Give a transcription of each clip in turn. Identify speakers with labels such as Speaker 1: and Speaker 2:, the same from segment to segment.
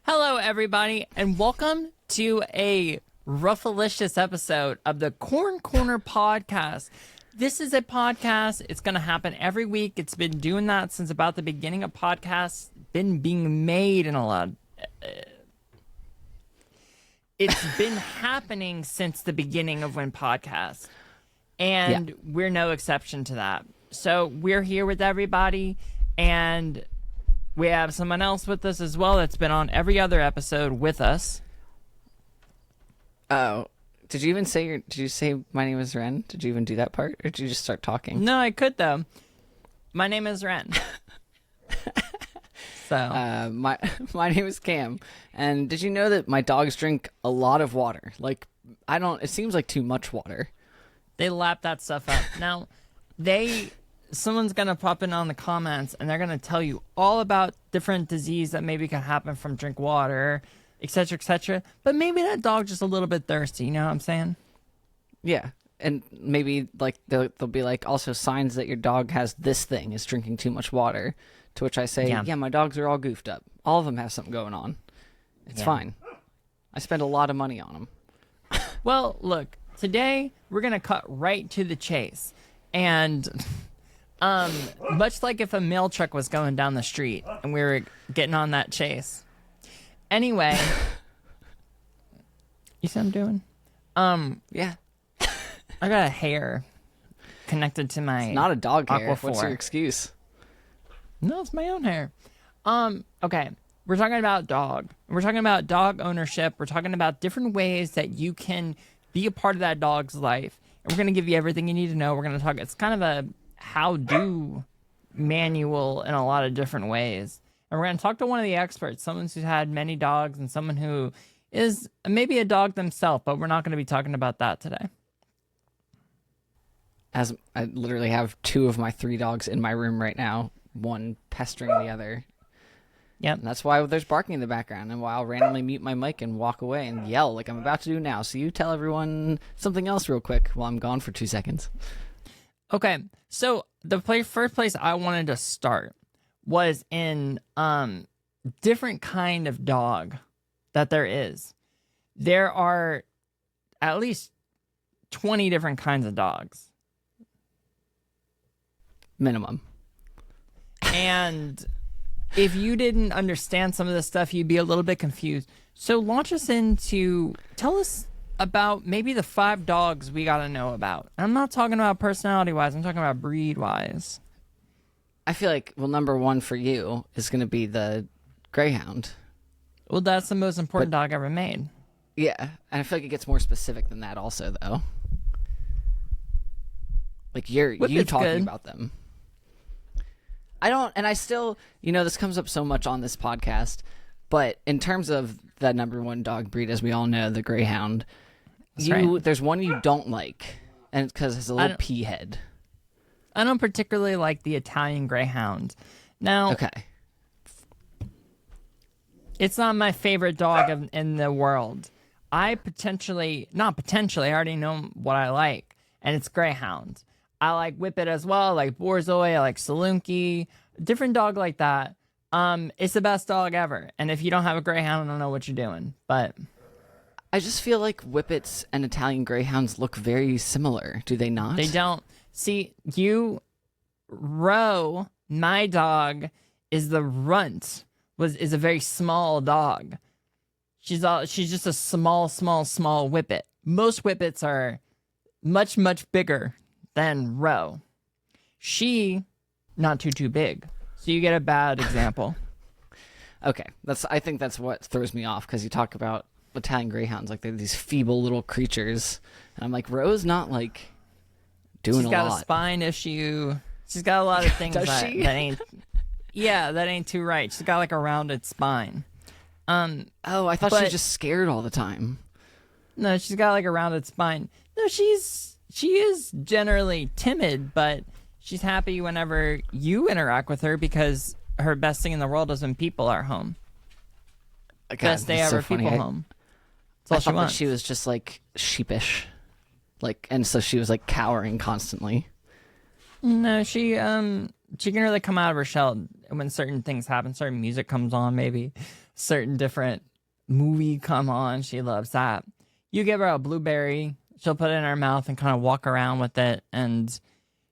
Speaker 1: Hello, everybody, and welcome to a Ruffalicious episode of the Corn Corner podcast. This is a podcast. It's going to happen every week. It's been doing that since about the beginning of podcasts. Been being made in a lot. It's been happening since the beginning of when podcasts, and we're no exception to that. So we're here with everybody, and we have someone else with us as well that's been on every other episode with us.
Speaker 2: Oh, did you even say did you say my name is Ren? Did you even do that part, or did you just start talking?
Speaker 1: No, I could though. My name is Ren. So
Speaker 2: my name is Cam, and did you know that my dogs drink a lot of water? Like, it seems like too much water.
Speaker 1: They lap that stuff up. Now, someone's gonna pop in on the comments and they're gonna tell you all about different disease that maybe can happen from drink water, etc., etc. But maybe that dog's just a little bit thirsty. You know what I'm saying?
Speaker 2: Yeah, and maybe like they'll be like also signs that your dog has this thing is drinking too much water. To which I say, yeah, my dogs are all goofed up. All of them have something going on. It's fine. I spend a lot of money on them.
Speaker 1: Well, look, today we're gonna cut right to the chase, and much like if a mail truck was going down the street and we were getting on that chase. Anyway, you see what I'm doing?
Speaker 2: Yeah.
Speaker 1: I got a hair connected to my.
Speaker 2: It's not a dog hair.
Speaker 1: Aquaphor.
Speaker 2: What's your excuse?
Speaker 1: No, it's my own hair. Okay. We're talking about dog. We're talking about dog ownership. We're talking about different ways that you can be a part of that dog's life. And we're going to give you everything you need to know. We're going to talk. It's kind of a how-do manual in a lot of different ways. And we're going to talk to one of the experts, someone who's had many dogs and someone who is maybe a dog themselves, but we're not going to be talking about that today.
Speaker 2: As I literally have 2 of my 3 dogs in my room right now, one pestering the other.
Speaker 1: Yep.
Speaker 2: And that's why there's barking in the background, and why I'll randomly mute my mic and walk away and yell like I'm about to do now. So you tell everyone something else real quick while I'm gone for 2 seconds.
Speaker 1: Okay, so the first place I wanted to start was in different kind of dog that there is. There are at least 20 different kinds of dogs.
Speaker 2: Minimum.
Speaker 1: And if you didn't understand some of this stuff, you'd be a little bit confused. So launch us tell us about maybe the 5 dogs we got to know about. I'm not talking about personality-wise. I'm talking about breed-wise.
Speaker 2: I feel like, well, number 1 for you is going to be the Greyhound.
Speaker 1: Well, that's the most important dog ever made.
Speaker 2: Yeah, and I feel like it gets more specific than that also, though. Like, you talking
Speaker 1: good.
Speaker 2: about them. I still, this comes up so much on this podcast, but in terms of the number 1 dog breed, as we all know, the Greyhound, there's one you don't like, and it's because it's a little pea head.
Speaker 1: I don't particularly like the Italian Greyhound. Now,
Speaker 2: okay,
Speaker 1: it's not my favorite dog in the world. I already know what I like, and it's Greyhound. I like Whippet as well. I like Borzoi. I like Salunki. Different dog like that. It's the best dog ever. And if you don't have a Greyhound, I don't know what you're doing. But
Speaker 2: I just feel like Whippets and Italian Greyhounds look very similar. Do they not?
Speaker 1: They don't. See, Ro, my dog, is the runt. Is a very small dog. She's just a small Whippet. Most Whippets are much, much bigger than Ro. She, not too big. So you get a bad example.
Speaker 2: Okay, I think that's what throws me off, because you talk about Italian Greyhounds like they're these feeble little creatures, and I'm like, Ro's not like doing a lot.
Speaker 1: She's got a spine issue. She's got a lot of things that ain't. Yeah, that ain't too right. She's got like a rounded spine.
Speaker 2: I thought she was just scared all the time.
Speaker 1: No, she's got like a rounded spine. No, she is generally timid, but she's happy whenever you interact with her, because her best thing in the world is when people are home.
Speaker 2: God,
Speaker 1: best day ever,
Speaker 2: so
Speaker 1: people home. That's all
Speaker 2: I
Speaker 1: she
Speaker 2: thought
Speaker 1: wants.
Speaker 2: that she was just like sheepish, and so she was like cowering constantly.
Speaker 1: No, she can really come out of her shell when certain things happen. Certain music comes on, maybe. certain different movie come on. She loves that. You give her a blueberry, she'll put it in her mouth and kind of walk around with it, and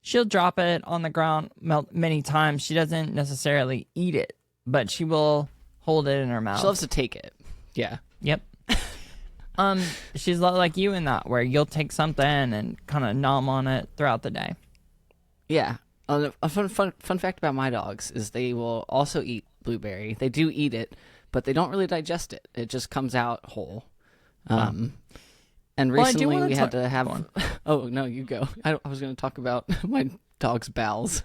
Speaker 1: she'll drop it on the ground many times. She doesn't necessarily eat it, but she will hold it in her mouth.
Speaker 2: She loves to take it. Yeah.
Speaker 1: Yep. She's a lot like you in that, where you'll take something and kind of nom on it throughout the day.
Speaker 2: Yeah. A fun fact about my dogs is they will also eat blueberry. They do eat it, but they don't really digest it. It just comes out whole. And recently we had to have. Oh no, you go. I was going to talk about my dog's bowels.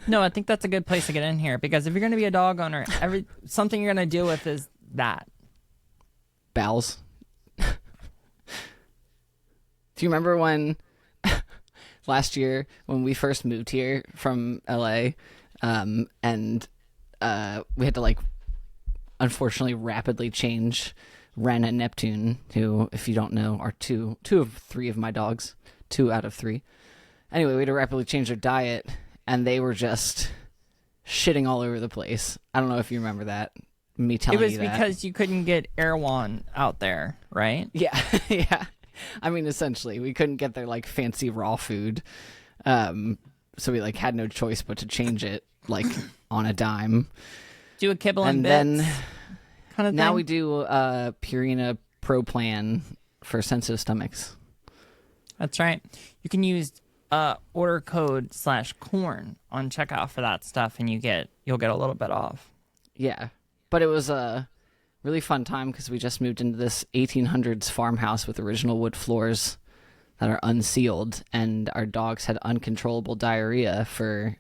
Speaker 1: No, I think that's a good place to get in here, because if you're going to be a dog owner, something you're going to deal with is that
Speaker 2: bowels. Do you remember when last year when we first moved here from LA, and we had to like unfortunately rapidly change Ren and Neptune, who, if you don't know, are two of three of my dogs, 2 out of 3. Anyway, we had to rapidly change their diet, and they were just shitting all over the place. I don't know if you remember that. Me telling you that.
Speaker 1: It was because you couldn't get Erewhon out there, right?
Speaker 2: Yeah, yeah. I mean, essentially, we couldn't get their like fancy raw food, so we like had no choice but to change it like on a dime.
Speaker 1: Do a kibble and bits
Speaker 2: then
Speaker 1: kind of thing.
Speaker 2: Now we do Purina Pro Plan for sensitive stomachs.
Speaker 1: That's right. You can use order code /corn on checkout for that stuff, and you'll get a little bit off.
Speaker 2: Yeah, but it was a really fun time because we just moved into this 1800s farmhouse with original wood floors that are unsealed, and our dogs had uncontrollable diarrhea for,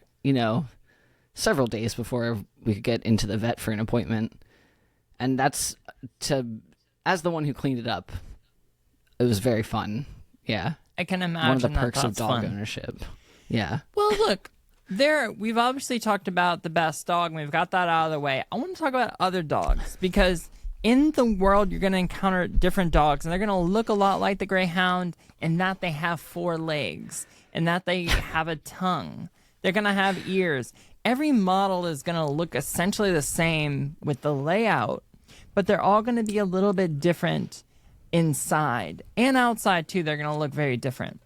Speaker 2: several days before we could get into the vet for an appointment. And that's as the one who cleaned it up, it was very fun. Yeah.
Speaker 1: I can imagine
Speaker 2: one of the perks of
Speaker 1: that's
Speaker 2: dog
Speaker 1: fun.
Speaker 2: ownership. Yeah.
Speaker 1: Well, look, we've obviously talked about the best dog, and we've got that out of the way. I want to talk about other dogs, because in the world you're going to encounter different dogs, and they're going to look a lot like the Greyhound in that they have 4 legs and that they have a tongue. They're going to have ears. Every model is going to look essentially the same with the layout, but they're all going to be a little bit different inside and outside too. They're going to look very different.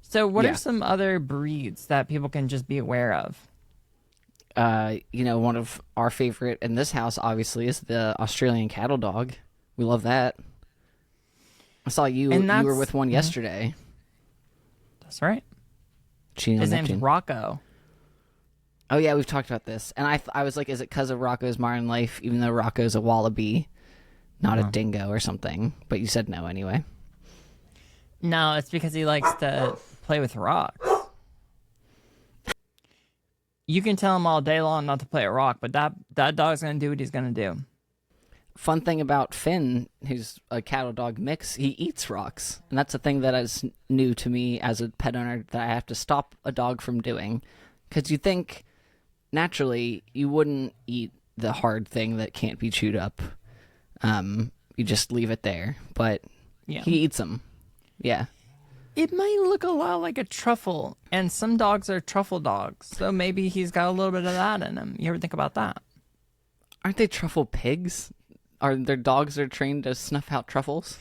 Speaker 1: So what are some other breeds that people can just be aware of?
Speaker 2: One of our favorite in this house, obviously, is the Australian cattle dog. We love that. I saw you were with one yesterday.
Speaker 1: That's right.
Speaker 2: His
Speaker 1: name's Rocco.
Speaker 2: Oh, yeah, we've talked about this. And I was like, is it because of Rocco's modern life, even though Rocco's a wallaby, not a dingo or something? But you said no anyway.
Speaker 1: No, it's because he likes to play with rocks. You can tell him all day long not to play a rock, but that dog's going to do what he's going to do.
Speaker 2: Fun thing about Finn, who's a cattle dog mix, he eats rocks. And that's a thing that is new to me as a pet owner that I have to stop a dog from doing. Because you think, naturally, you wouldn't eat the hard thing that can't be chewed up. You just leave it there. But he eats them. Yeah.
Speaker 1: It might look a lot like a truffle, and some dogs are truffle dogs, so maybe he's got a little bit of that in him. You ever think about that?
Speaker 2: Aren't they truffle pigs? Are there dogs that are trained to snuff out truffles?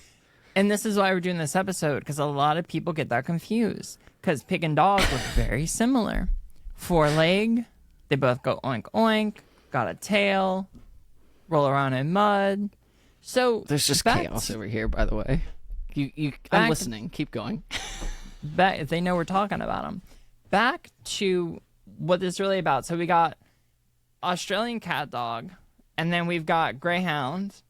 Speaker 1: And this is why we're doing this episode, because a lot of people get that confused, because pig and dog look very similar. 4-leg, they both go oink oink, got a tail, roll around in mud. So
Speaker 2: there's just chaos over here, by the way. I'm listening. Keep going.
Speaker 1: Back, if they know we're talking about them. Back to what this is really about. So we got Australian cat dog, and then we've got Greyhound.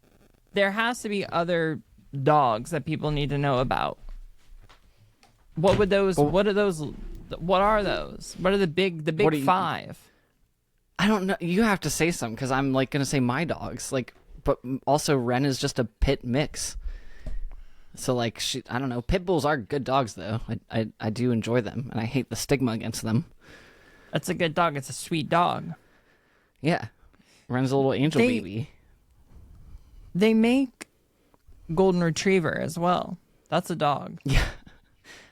Speaker 1: There has to be other dogs that people need to know about. What would those? What are those? What are those? What are the big 5?
Speaker 2: I don't know. You have to say some, because I'm like gonna say my dogs. But also Ren is just a pit mix. So, I don't know. Pit bulls are good dogs, though. I do enjoy them, and I hate the stigma against them.
Speaker 1: That's a good dog. It's a sweet dog.
Speaker 2: Yeah. Ren's a little angel baby.
Speaker 1: They make golden retriever as well. That's a dog.
Speaker 2: Yeah.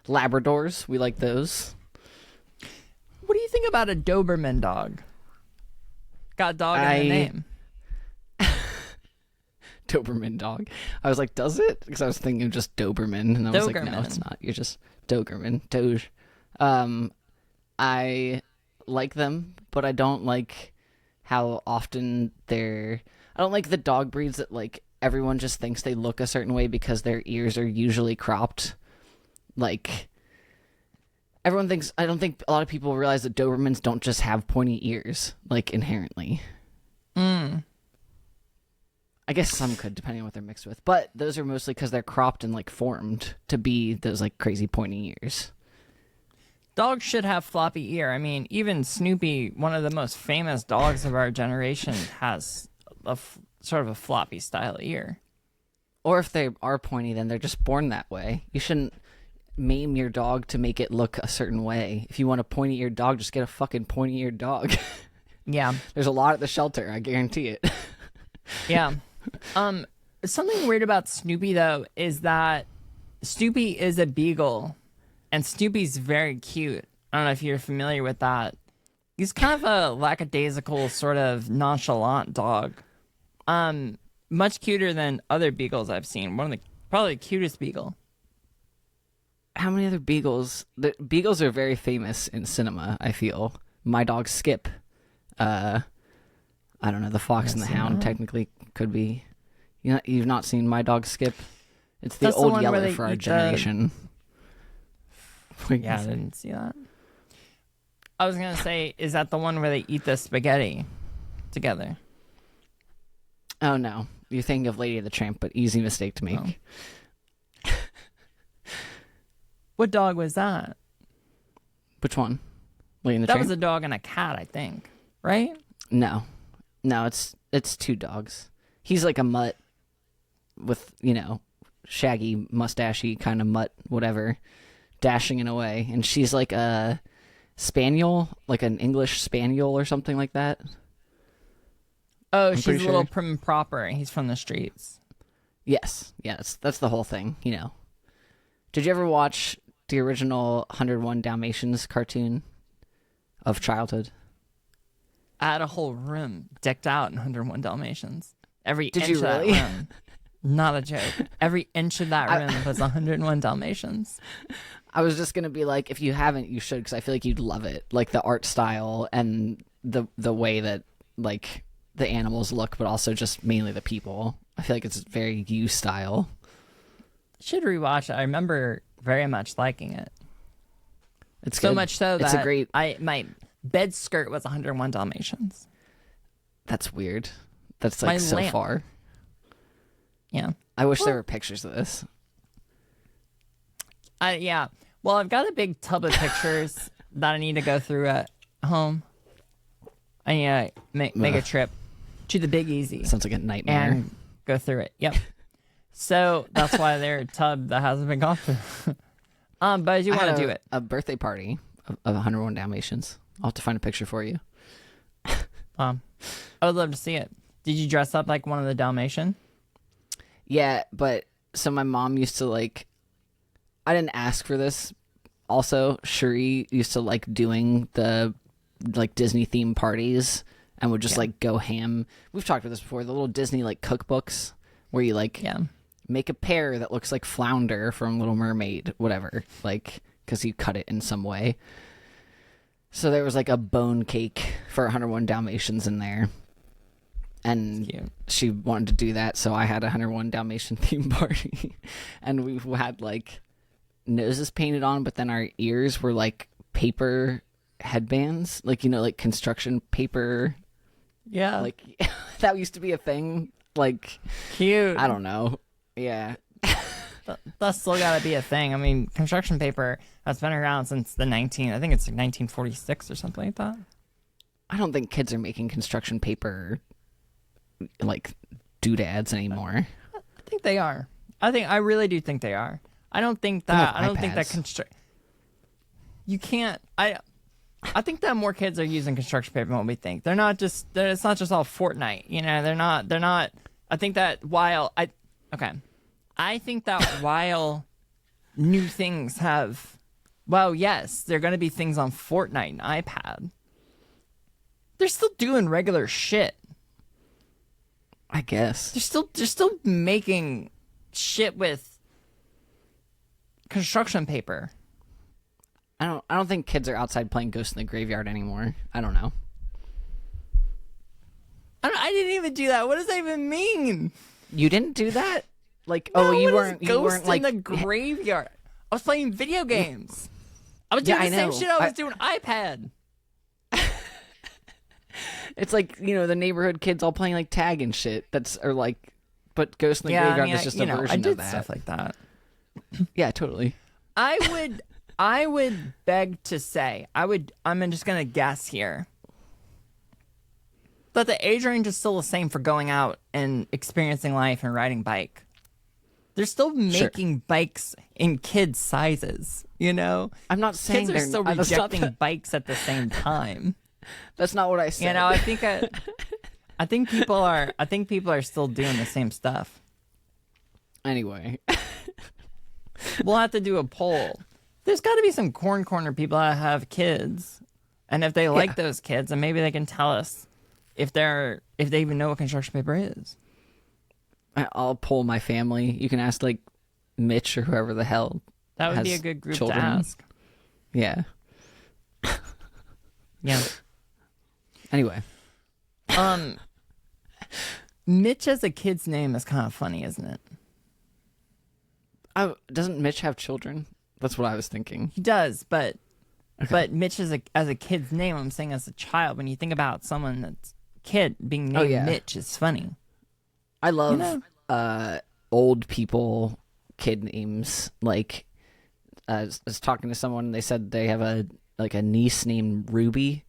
Speaker 2: Labradors. We like those.
Speaker 1: What do you think about a Doberman dog? Got dog in the name.
Speaker 2: Doberman dog. I was like, does it? Because I was thinking of just Doberman, and I was like, no, it's not. You're just Doberman. Doge. I like them, but I don't like how often they're... I don't like the dog breeds that, like, everyone just thinks they look a certain way because their ears are usually cropped. Like, everyone thinks... I don't think a lot of people realize that Dobermans don't just have pointy ears, like, inherently. I guess some could, depending on what they're mixed with. But those are mostly because they're cropped and, like, formed to be those, like, crazy pointy ears.
Speaker 1: Dogs should have floppy ear. I mean, even Snoopy, one of the most famous dogs of our generation, has sort of a floppy style ear.
Speaker 2: Or if they are pointy, then they're just born that way. You shouldn't maim your dog to make it look a certain way. If you want a pointy-eared dog, just get a fucking pointy-eared dog.
Speaker 1: Yeah.
Speaker 2: There's a lot at the shelter, I guarantee it.
Speaker 1: Yeah. Something weird about Snoopy, though, is that Snoopy is a beagle, and Snoopy's very cute. I don't know if you're familiar with that. He's kind of a lackadaisical, sort of nonchalant dog. Much cuter than other beagles I've seen. Probably the cutest beagle.
Speaker 2: How many other beagles? The beagles are very famous in cinema, I feel. My dog Skip. I don't know, the Fox and the Hound technically could be. You've not seen My Dog Skip? It's the old Yeller for our generation.
Speaker 1: Yeah, I didn't see that. I was going to say, is that the one where they eat the spaghetti together?
Speaker 2: Oh, no. You're thinking of Lady of the Tramp, but easy mistake to make. Oh.
Speaker 1: What dog was that?
Speaker 2: Which one? Lady and the
Speaker 1: That
Speaker 2: Tramp?
Speaker 1: was a dog and a cat, I think. Right?
Speaker 2: No, it's two dogs. He's like a mutt with, shaggy, mustachy kind of mutt, whatever, dashing in a way. And she's like a spaniel, like an English spaniel or something like that.
Speaker 1: Oh, she's a little prim and proper. He's from the streets.
Speaker 2: Yes, that's the whole thing, Did you ever watch the original 101 Dalmatians cartoon of childhood?
Speaker 1: I had a whole room decked out in 101 Dalmatians. Every
Speaker 2: Did
Speaker 1: inch
Speaker 2: you
Speaker 1: of that
Speaker 2: really?
Speaker 1: room. Not a joke. Every inch of that room was 101 Dalmatians.
Speaker 2: I was just going to be like, if you haven't, you should, because I feel like you'd love it. Like the art style and the way that, like, the animals look, but also just mainly the people. I feel like it's very you style.
Speaker 1: Should rewatch it. I remember very much liking it.
Speaker 2: It's
Speaker 1: so
Speaker 2: good.
Speaker 1: much so
Speaker 2: It's
Speaker 1: that
Speaker 2: a great...
Speaker 1: my bed skirt was 101 Dalmatians.
Speaker 2: That's weird. That's like so far.
Speaker 1: Yeah.
Speaker 2: I wish there were pictures of this.
Speaker 1: Yeah. Well, I've got a big tub of pictures that I need to go through at home. I need to make a trip to the Big Easy.
Speaker 2: Sounds like a nightmare.
Speaker 1: And go through it. Yep. So that's why there's a tub that hasn't been gone through. But I do want to do it.
Speaker 2: A birthday party of 101 Dalmatians. I'll have to find a picture for you.
Speaker 1: I would love to see it. Did you dress up like one of the Dalmatian?
Speaker 2: Yeah, but so my mom used to like... I didn't ask for this. Also, Cherie used to like doing the like Disney themed parties and would just like go ham. We've talked about this before. The little Disney like cookbooks where you like make a pear that looks like Flounder from Little Mermaid, whatever. Like, because you cut it in some way. So there was like a bone cake for 101 Dalmatians in there. And she wanted to do that, so I had a 101 Dalmatian theme party. And we had like noses painted on, but then our ears were like paper headbands, like, like construction paper.
Speaker 1: Yeah.
Speaker 2: Like that used to be a thing. Like,
Speaker 1: cute.
Speaker 2: I don't know. Yeah.
Speaker 1: That's still gotta be a thing. I mean, construction paper has been around since I think it's like 1946 or something like that.
Speaker 2: I don't think kids are making construction paper like doodads anymore.
Speaker 1: I think they are. I really do think they are. I don't think that you can't. I think that more kids are using construction paper than what we think. They're not just. It's not just all Fortnite. They're not. I think that while I think that while new things have, well, yes, they're going to be things on Fortnite and iPad. They're still doing regular shit.
Speaker 2: I guess.
Speaker 1: They're still making shit with construction paper.
Speaker 2: I don't think kids are outside playing Ghost in the Graveyard anymore. I don't know.
Speaker 1: I didn't even do that. What does that even mean?
Speaker 2: You didn't do that? Like,
Speaker 1: No,
Speaker 2: oh, you
Speaker 1: what is
Speaker 2: weren't like
Speaker 1: in the graveyard. I was playing video games. I was doing the same shit I was doing iPad.
Speaker 2: It's like, the neighborhood kids all playing like tag and shit. But Ghost in the Graveyard is just a version
Speaker 1: I did
Speaker 2: of that.
Speaker 1: stuff like that.
Speaker 2: Yeah, totally.
Speaker 1: I would beg to say, I'm just gonna guess here, that the age range is still the same for going out and experiencing life and riding bike. They're still making bikes in kids' sizes,
Speaker 2: I'm not saying
Speaker 1: kids are still rejecting bikes at the same time.
Speaker 2: That's not what I said.
Speaker 1: I think people are still doing the same stuff.
Speaker 2: Anyway,
Speaker 1: we'll have to do a poll. There's got to be some Corn Corner people that have kids, and if they like those kids, then maybe they can tell us if they even know what construction paper is.
Speaker 2: I'll poll my family. You can ask like Mitch or whoever the hell.
Speaker 1: That would be a good group
Speaker 2: children.
Speaker 1: to ask.
Speaker 2: Yeah.
Speaker 1: Yeah.
Speaker 2: Anyway.
Speaker 1: Mitch as a kid's name is kind of funny, isn't it?
Speaker 2: Oh, doesn't Mitch have children? That's what I was thinking.
Speaker 1: He does, but Mitch as a kid's name, I'm saying as a child, when you think about someone that's kid being named Mitch, is funny.
Speaker 2: I love old people kid names. Like, I was talking to someone, they said they have a niece named Ruby,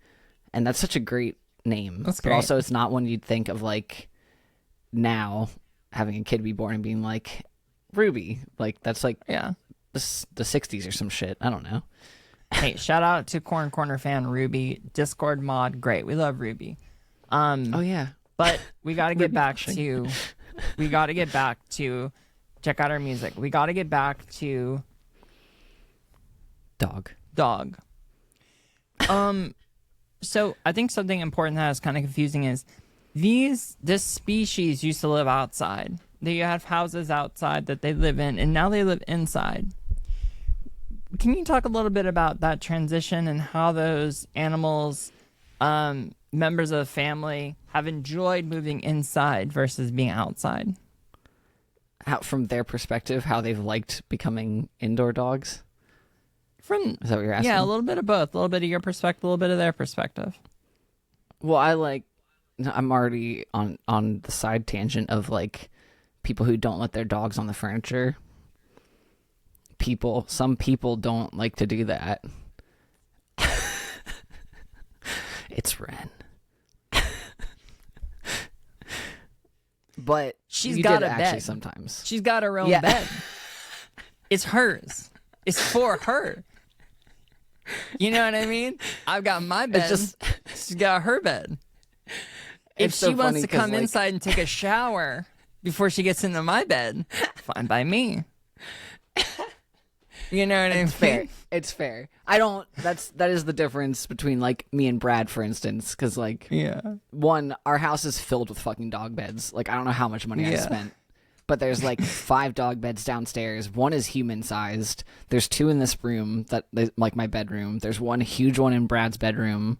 Speaker 2: and that's such a great name.
Speaker 1: That's
Speaker 2: but
Speaker 1: great.
Speaker 2: Also, it's not one you'd think of like now having a kid be born and being like Ruby. Like that's like the 60s or some shit. I don't know.
Speaker 1: Hey, shout out to Corn Corner fan Ruby, Discord mod, great. We love Ruby.
Speaker 2: Oh yeah.
Speaker 1: But we got to get back to check out our music. We got to get back to
Speaker 2: dog.
Speaker 1: So I think something important that is kind of confusing is this species used to live outside. They have houses outside that they live in, and now they live inside. Can you talk a little bit about that transition and how those animals, members of the family, have enjoyed moving inside versus being outside?
Speaker 2: From their perspective, how they've liked becoming indoor dogs? Is that what you're asking?
Speaker 1: Yeah, a little bit of both. A little bit of your perspective, a little bit of their perspective.
Speaker 2: Well, I'm already on the side tangent of like people who don't let their dogs on the furniture. Some people don't like to do that. It's Ren. But
Speaker 1: she's got a bed.
Speaker 2: Sometimes
Speaker 1: she's got her own bed. It's hers. It's for her. You know what I mean? I've got my bed. She's got her bed. If she wants to come inside and take a shower before she gets into my bed, fine by me. You know what I mean?
Speaker 2: Fair. It's fair. That is the difference between like me and Brad, for instance, because like one, our house is filled with fucking dog beds. Like I don't know how much money I spent, but there's like 5 dog beds downstairs. One is human sized. There's 2 in this room like my bedroom. There's one huge one in Brad's bedroom.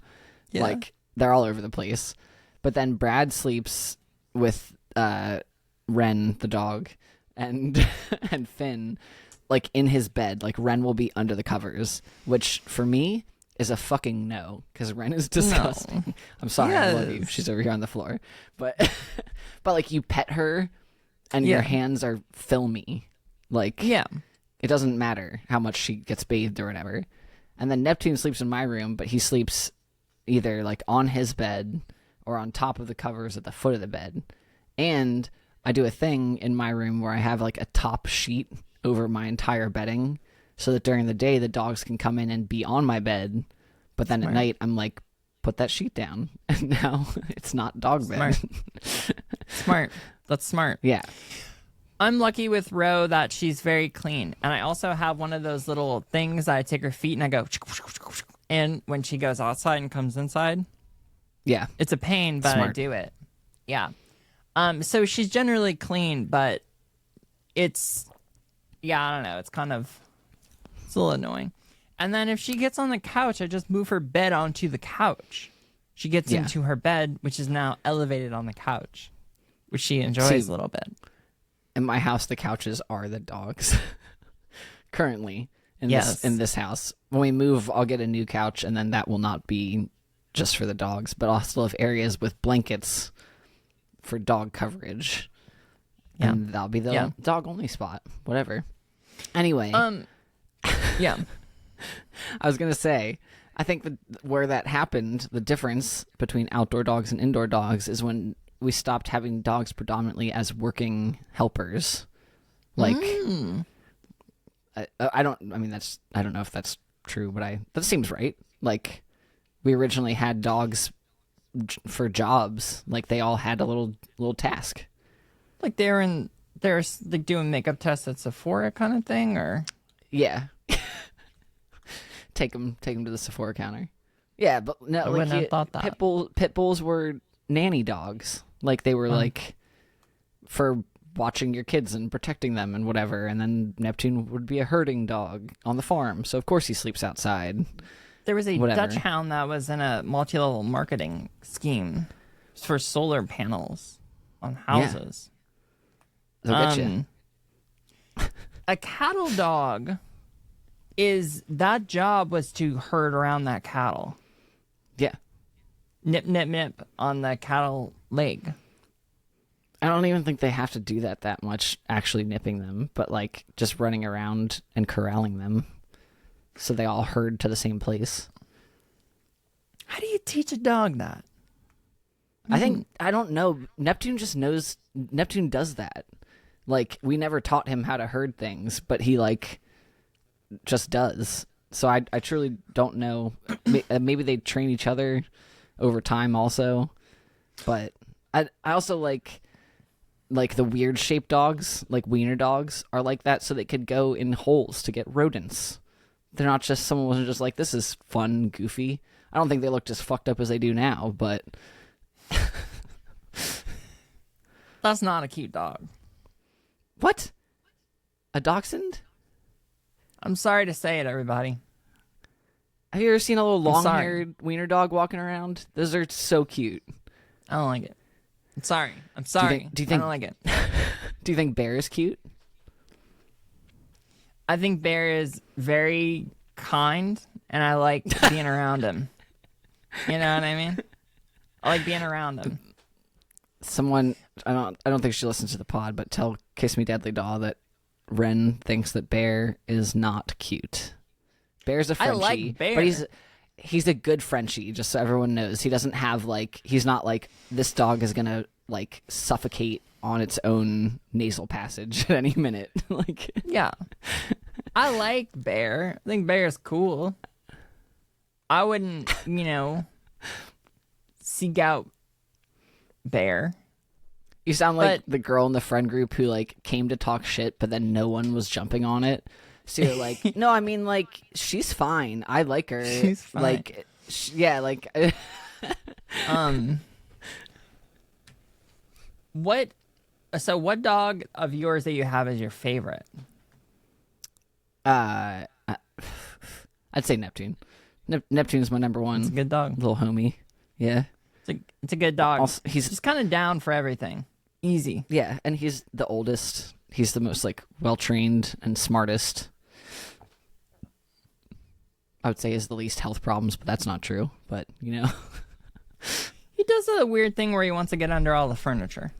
Speaker 2: Yeah. Like they're all over the place. But then Brad sleeps with Ren the dog and and Finn. Like in his bed, like Ren will be under the covers, which for me is a fucking no, because Ren is disgusting. No. I'm sorry, I love you. She's over here on the floor, but like you pet her, and your hands are filmy. Like it doesn't matter how much she gets bathed or whatever. And then Neptune sleeps in my room, but he sleeps either like on his bed or on top of the covers at the foot of the bed. And I do a thing in my room where I have like a top sheet over my entire bedding so that during the day the dogs can come in and be on my bed, but then at night I'm like, put that sheet down, and now it's not dog bed.
Speaker 1: Smart. That's smart.
Speaker 2: Yeah.
Speaker 1: I'm lucky with Ro that she's very clean, and I also have one of those little things that I take her feet and I go, and when she goes outside and comes inside, it's a pain, but I do it. Yeah. So she's generally clean, but it's, yeah, I don't know. It's a little annoying. And then if she gets on the couch, I just move her bed onto the couch. She gets into her bed, which is now elevated on the couch, which she enjoys a little bit.
Speaker 2: In my house, the couches are the dogs. Currently, in this house. When we move, I'll get a new couch, and then that will not be just for the dogs, but I'll still have areas with blankets for dog coverage. Yeah. And that'll be the dog only spot. Whatever. Anyway.
Speaker 1: Yeah.
Speaker 2: I was gonna say, I think where that happened, the difference between outdoor dogs and indoor dogs is when we stopped having dogs predominantly as working helpers. Like, I don't know if that's true, but that seems right. Like, we originally had dogs for jobs. Like, they all had a little task.
Speaker 1: Like they're like doing makeup tests at Sephora kind of thing, or
Speaker 2: yeah. Take them to the Sephora counter. Yeah, but no,
Speaker 1: I wouldn't have thought that.
Speaker 2: Pit bulls were nanny dogs. Like, they were like for watching your kids and protecting them and whatever. And then Neptune would be a herding dog on the farm, so of course he sleeps outside.
Speaker 1: There was a Dutch hound that was in a multi-level marketing scheme for solar panels on houses.
Speaker 2: They'll get you.
Speaker 1: A cattle dog that job was to herd around that cattle.
Speaker 2: Yeah.
Speaker 1: Nip, nip, nip on the cattle leg.
Speaker 2: I don't even think they have to do that much, actually nipping them, but like just running around and corralling them so they all herd to the same place.
Speaker 1: How do you teach a dog that?
Speaker 2: I don't know. Neptune just knows. Neptune does that. Like, we never taught him how to herd things, but he like just does. So I truly don't know. Maybe they train each other over time also, but I also like the weird shaped dogs, like wiener dogs, are like that, so they could go in holes to get rodents. They're not just, someone wasn't just like, this is fun, goofy. I don't think they look as fucked up as they do now, but
Speaker 1: that's not a cute dog.
Speaker 2: What? A dachshund?
Speaker 1: I'm sorry to say it, everybody.
Speaker 2: Have you ever seen a little long-haired wiener dog walking around? Those are so cute.
Speaker 1: I don't like it. I'm sorry. Do you think I don't like it.
Speaker 2: Do you think Bear is cute?
Speaker 1: I think Bear is very kind, and I like being around him. You know what I mean? I like being around him.
Speaker 2: Someone, I don't think she listens to the pod, but tell Kiss Me Deadly Doll that Ren thinks that Bear is not cute. Bear's a Frenchie,
Speaker 1: I like Bear.
Speaker 2: but he's a good Frenchie, just so everyone knows. He doesn't have he's not like, this dog is gonna like suffocate on its own nasal passage at any minute. Like,
Speaker 1: yeah. I like Bear. I think Bear is cool. I wouldn't, seek out Bear.
Speaker 2: You sound like the girl in the friend group who like came to talk shit, but then no one was jumping on it. So you're like, no, I mean, like, she's fine. I like her.
Speaker 1: She's fine.
Speaker 2: Like, yeah, like.
Speaker 1: What dog of yours that you have is your favorite?
Speaker 2: I'd say Neptune. Neptune's my number one.
Speaker 1: It's a good dog.
Speaker 2: Little homie. Yeah.
Speaker 1: It's a good dog.
Speaker 2: Also, he's
Speaker 1: just kind of down for everything. Easy.
Speaker 2: Yeah, and he's the oldest. He's the most like well-trained and smartest. I would say he has the least health problems, but that's not true. But, He
Speaker 1: does a weird thing where he wants to get under all the furniture.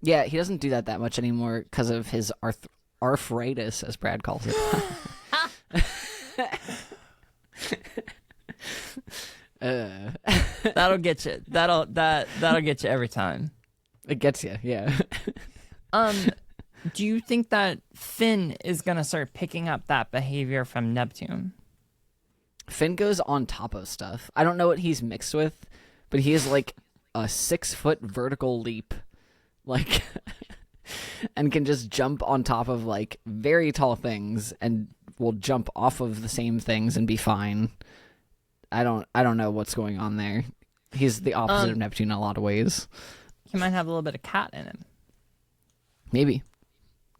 Speaker 2: Yeah, he doesn't do that much anymore because of his arthritis, as Brad calls it.
Speaker 1: That'll get you. That'll get you every time.
Speaker 2: It gets you, yeah.
Speaker 1: Do you think that Finn is gonna start picking up that behavior from Neptune?
Speaker 2: Finn goes on top of stuff. I don't know what he's mixed with, but he is like a 6-foot vertical leap, like, and can just jump on top of like very tall things and will jump off of the same things and be fine. I don't know what's going on there. He's the opposite of Neptune in a lot of ways.
Speaker 1: he might have a little bit of cat in him.
Speaker 2: Maybe.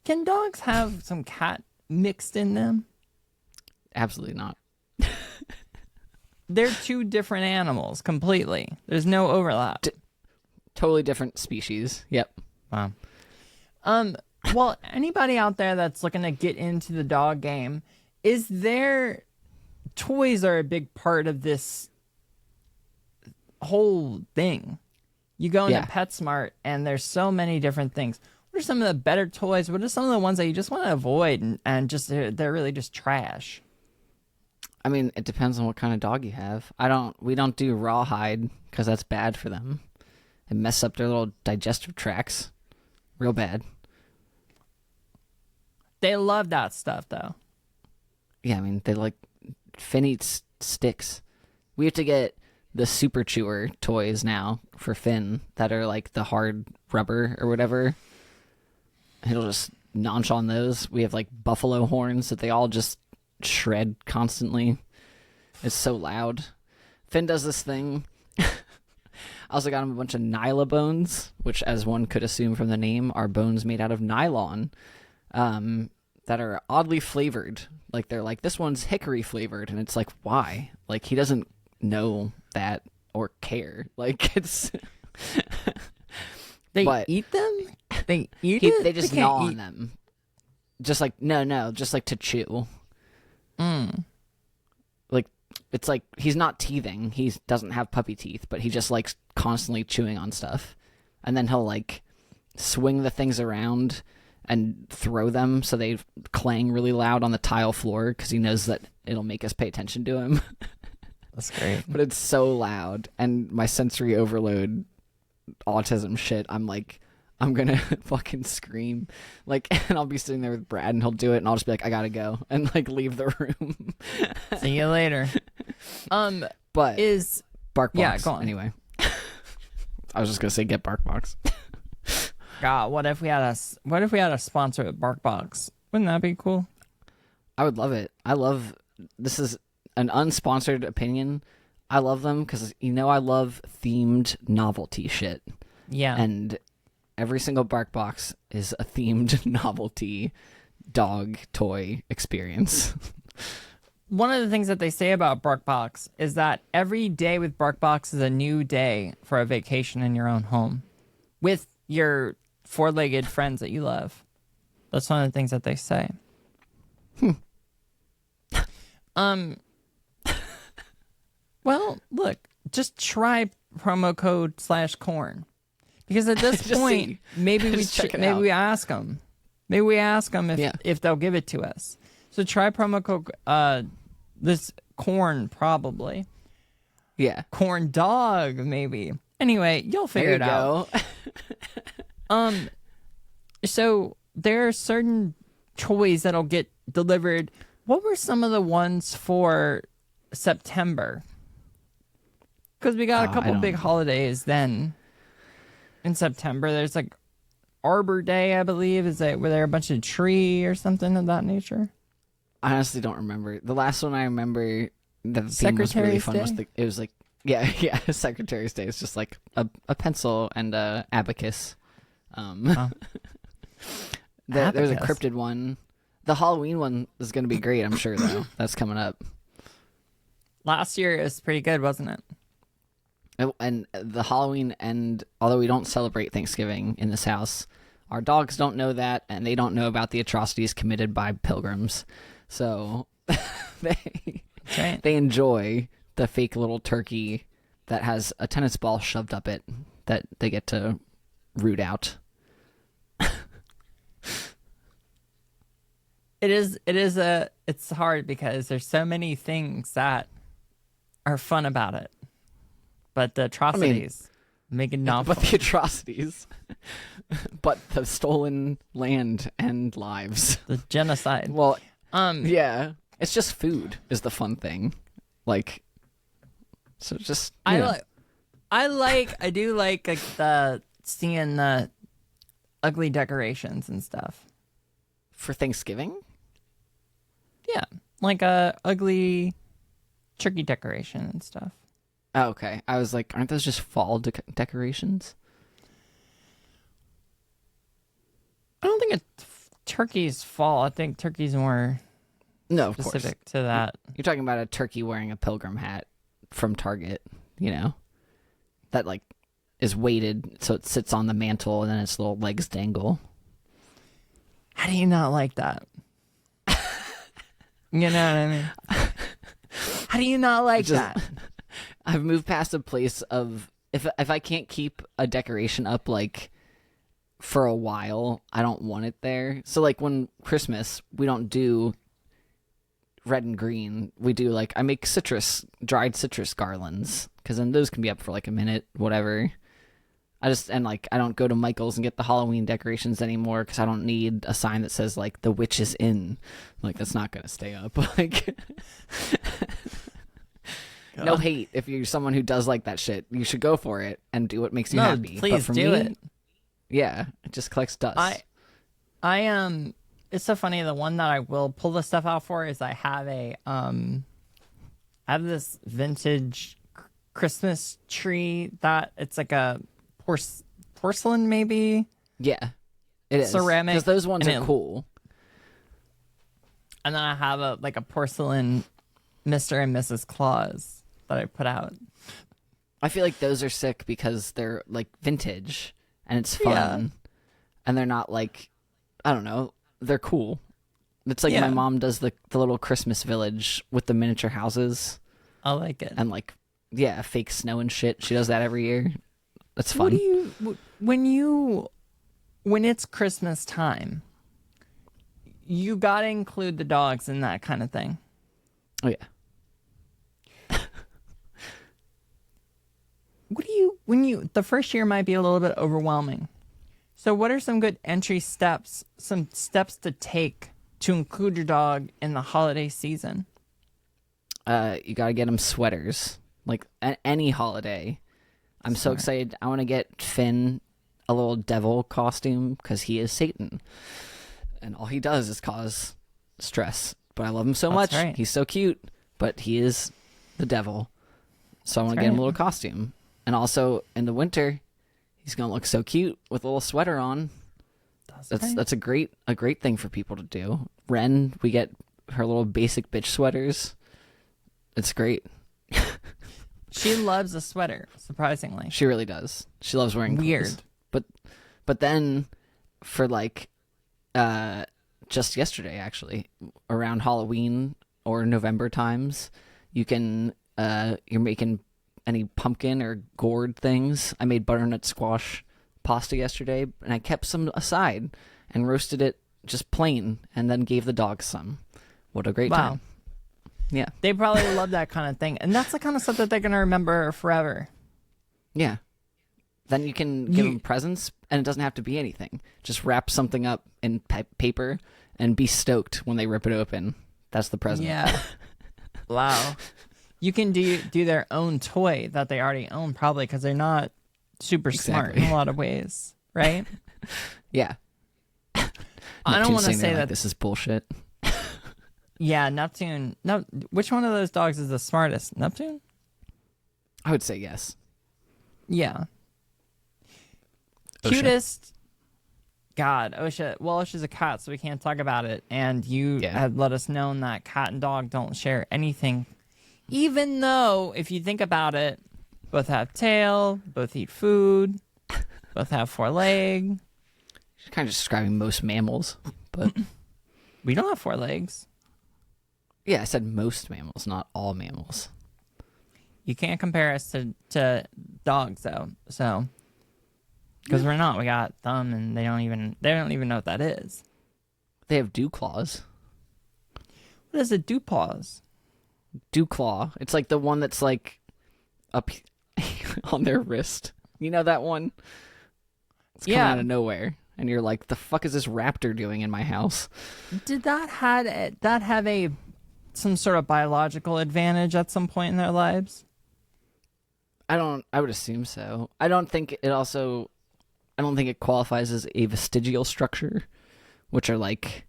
Speaker 1: Can dogs have some cat mixed in them?
Speaker 2: Absolutely not.
Speaker 1: They're two different animals completely. There's no overlap.
Speaker 2: Totally different species. Yep.
Speaker 1: Wow. Well, anybody out there that's looking to get into the dog game, is there toys are a big part of this whole thing. You go into PetSmart and there's so many different things. What are some of the better toys? What are some of the ones that you just want to avoid and just they're really just trash?
Speaker 2: I mean, it depends on what kind of dog you have. We don't do rawhide because that's bad for them. It messes up their little digestive tracts real bad.
Speaker 1: They love that stuff though.
Speaker 2: Yeah, I mean, Finn eats sticks. We have to get the Super Chewer toys now for Finn that are like the hard rubber or whatever. He'll just nonch on those. We have like buffalo horns that they all just shred constantly. It's so loud. Finn does this thing. I also got him a bunch of Nyla bones, which, as one could assume from the name, are bones made out of nylon that are oddly flavored. Like, they're like, this one's hickory flavored, and it's like, why? Like, he doesn't know that or care. Like, it's...
Speaker 1: They eat them? They eat it?
Speaker 2: They just gnaw on them. Just like, no, just like to chew. Like, it's like, he's not teething. He doesn't have puppy teeth, but he just likes constantly chewing on stuff. And then he'll like swing the things around and throw them so they clang really loud on the tile floor because he knows that it'll make us pay attention to him.
Speaker 1: That's great.
Speaker 2: But it's so loud, and my sensory overload autism shit, I'm like, I'm gonna fucking scream. Like, and I'll be sitting there with Brad and he'll do it and I'll just be like, I gotta go, and like leave the room.
Speaker 1: See you later.
Speaker 2: But
Speaker 1: is
Speaker 2: BarkBox.
Speaker 1: Yeah, go on.
Speaker 2: Anyway. I was just gonna say get BarkBox.
Speaker 1: God, what if we had a sponsor with BarkBox? Wouldn't that be cool?
Speaker 2: I would love it. This is an unsponsored opinion. I love them because, I love themed novelty shit.
Speaker 1: Yeah.
Speaker 2: And every single BarkBox is a themed novelty dog toy experience.
Speaker 1: One of the things that they say about BarkBox is that every day with BarkBox is a new day for a vacation in your own home with your four-legged friends that you love. That's one of the things that they say. Well, look, just try promo code /corn. Because at this point, maybe we ask them. Maybe we ask them if they'll give it to us. So try promo code this corn probably.
Speaker 2: Yeah.
Speaker 1: Corn dog maybe. Anyway, you'll figure it out. So there are certain toys that'll get delivered. What were some of the ones for September? Because we got a couple big holidays then in September. There's like Arbor Day, I believe. Were there a bunch of tree or something of that nature?
Speaker 2: I honestly don't remember. The last one I remember that the theme was really fun was it was like Secretary's Day. It's just like a pencil and a abacus. There's a cryptid one. The Halloween one is going to be great, I'm sure, though. That's coming up.
Speaker 1: Last year it was pretty good, wasn't it?
Speaker 2: And the Halloween although we don't celebrate Thanksgiving in this house, our dogs don't know that, and they don't know about the atrocities committed by pilgrims. So they enjoy the fake little turkey that has a tennis ball shoved up it that they get to root out.
Speaker 1: It's hard because there's so many things that are fun about it. But the atrocities make it not
Speaker 2: fun.
Speaker 1: But
Speaker 2: the atrocities. But the stolen land and lives.
Speaker 1: The genocide.
Speaker 2: Well, yeah. It's just food is the fun thing. Like, so just
Speaker 1: I do like the seeing the ugly decorations and stuff.
Speaker 2: For Thanksgiving?
Speaker 1: Yeah. Like a ugly turkey decoration and stuff.
Speaker 2: Oh, okay. I was like, aren't those just fall decorations?
Speaker 1: think turkey's fall. I think turkey's more
Speaker 2: No, of
Speaker 1: specific
Speaker 2: course.
Speaker 1: to that.
Speaker 2: You're talking about a turkey wearing a pilgrim hat from Target, that like is weighted so it sits on the mantle and then its little legs dangle.
Speaker 1: How do you not like that? You know what I mean? How do you not like that?
Speaker 2: I've moved past a place of if I can't keep a decoration up like for a while, I don't want it there. So like when Christmas, we don't do red and green. We do like I make dried citrus garlands because then those can be up for like a minute, whatever. I don't go to Michael's and get the Halloween decorations anymore because I don't need a sign that says like the witch is in. Like that's not gonna stay up. Like no hate if you're someone who does like that shit. You should go for it and do what makes you happy.
Speaker 1: Please
Speaker 2: but for
Speaker 1: do
Speaker 2: me,
Speaker 1: it.
Speaker 2: Yeah, it just collects dust.
Speaker 1: It's so funny. The one that I will pull the stuff out for is I have this vintage Christmas tree that it's like a porcelain maybe.
Speaker 2: Yeah, it is
Speaker 1: ceramic
Speaker 2: because those ones are cool.
Speaker 1: And then I have a porcelain Mr. and Mrs. Claus that I put out.
Speaker 2: I feel like those are sick because they're like vintage and it's fun, and they're not like I don't know. They're cool. It's like my mom does the little Christmas village with the miniature houses.
Speaker 1: I like it.
Speaker 2: And like, fake snow and shit. She does that every year. That's fun.
Speaker 1: What do you, when it's Christmas time, you gotta include the dogs in that kind of thing.
Speaker 2: Oh yeah.
Speaker 1: The first year might be a little bit overwhelming. So what are some good entry steps, some steps to take to include your dog in the holiday season?
Speaker 2: You gotta get him sweaters, like any holiday. I'm so excited. I want to get Finn a little devil costume because he is Satan. And all he does is cause stress. But I love him so much.
Speaker 1: Right.
Speaker 2: He's so cute, but he is the devil. So I want to get him a little costume. And also in the winter, he's gonna look so cute with a little sweater on. That's a great thing for people to do. Ren, we get her little basic bitch sweaters. It's great.
Speaker 1: She loves a sweater, surprisingly.
Speaker 2: She really does. She loves wearing clothes.
Speaker 1: Weird.
Speaker 2: But then for like just yesterday actually, around Halloween or November times, you can you're making any pumpkin or gourd things. I made butternut squash pasta yesterday, and I kept some aside and roasted it just plain, and then gave the dogs some. What a great time! Yeah,
Speaker 1: they probably love that kind of thing, and that's the kind of stuff that they're gonna remember forever.
Speaker 2: Yeah. Then you can give them presents, and it doesn't have to be anything. Just wrap something up in paper and be stoked when they rip it open. That's the present.
Speaker 1: Yeah. Wow. You can do their own toy that they already own, probably, because they're not super smart in a lot of ways, right?
Speaker 2: Yeah.
Speaker 1: I don't want to say that
Speaker 2: this is bullshit.
Speaker 1: Yeah, Neptune. No, which one of those dogs is the smartest? Neptune?
Speaker 2: I would say yes.
Speaker 1: Yeah.
Speaker 2: Osha.
Speaker 1: Cutest. God, Osha. Well, Osha's a cat, so we can't talk about it. And you had let us know that cat and dog don't share anything. Even though, if you think about it, both have tail, both eat food, both have 4 legs.
Speaker 2: You're kind of describing most mammals, but
Speaker 1: we don't have 4 legs.
Speaker 2: Yeah, I said most mammals, not all mammals.
Speaker 1: You can't compare us to dogs, though. So, because we're not, we got thumb, and they don't even know what that is.
Speaker 2: They have dew claws.
Speaker 1: What is a dew paws?
Speaker 2: Dew claw. It's like the one that's like up on their wrist. You know that one? It's coming out of nowhere, and you're like, "The fuck is this raptor doing in my house?"
Speaker 1: Did that have some sort of biological advantage at some point in their lives?
Speaker 2: I would assume so. I don't think it qualifies as a vestigial structure, which are like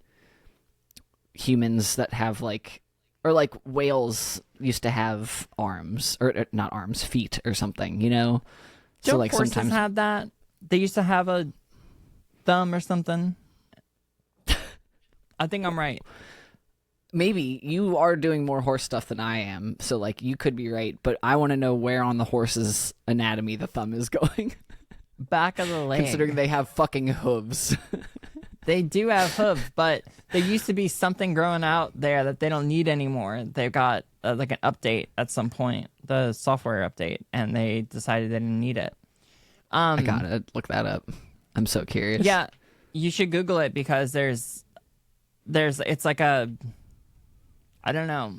Speaker 2: humans that have like, or like whales used to have arms, or not arms, feet or something, you know?
Speaker 1: So like horses sometimes had that. They used to have a thumb or something. I think I'm right.
Speaker 2: Maybe you are doing more horse stuff than I am, so like you could be right, but I want to know where on the horse's anatomy the thumb is going.
Speaker 1: Back of the leg.
Speaker 2: Considering they have fucking hooves.
Speaker 1: They do have hooves, but there used to be something growing out there that they don't need anymore. They've got like an update at some point, the software update, and they decided they didn't need it.
Speaker 2: I gotta look that up. I'm so curious.
Speaker 1: Yeah, you should Google it because there's it's like a, I don't know.